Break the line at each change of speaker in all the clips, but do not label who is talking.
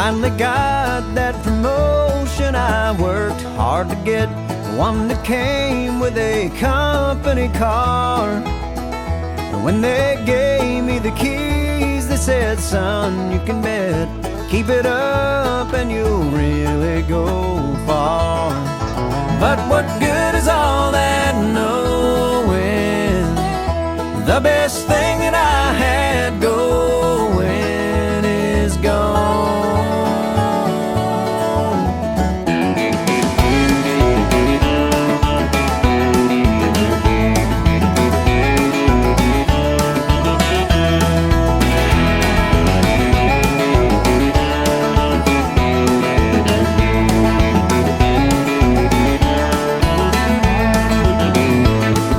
Finally got that promotion I worked hard to get, one that came with a company car. And when they gave me the keys, they said, son, you can bet, keep it up and you'll really go far. But what good is all that knowing the best thing that I had going is gone?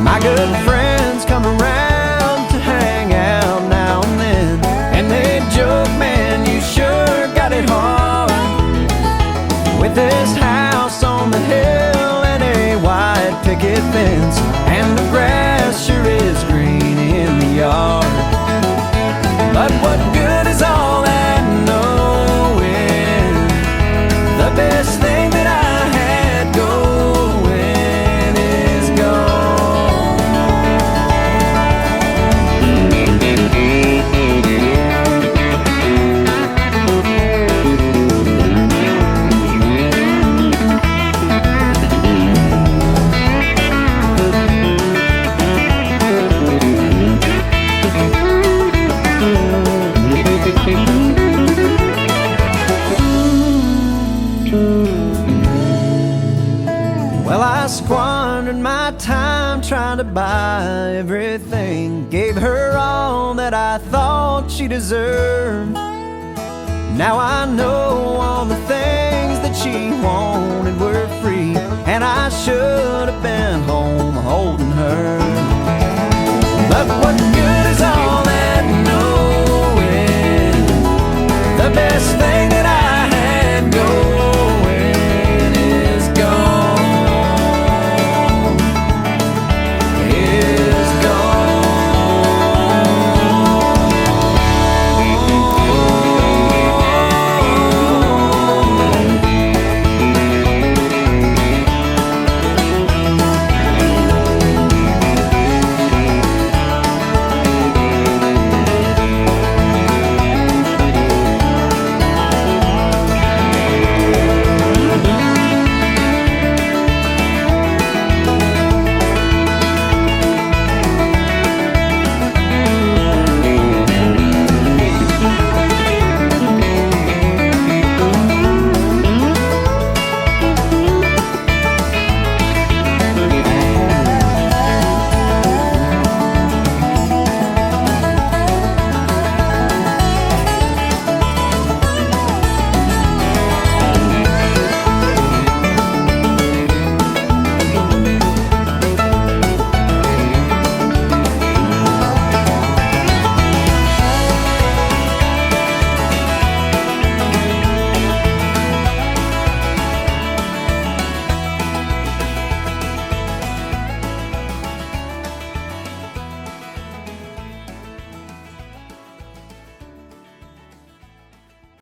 My good friends come around to hang out now and then, and they joke, man, you sure got it hard, with this house on the hill and a white picket fence, and the grass sure is green in the yard. But what good is all that knowing the best thing that I had going is gone? Well, I squandered my time trying to buy everything, gave her all that I thought she deserved. Now I know all the things that she wanted were free, and I should have been home holding her. But what good is all that knowing the best thing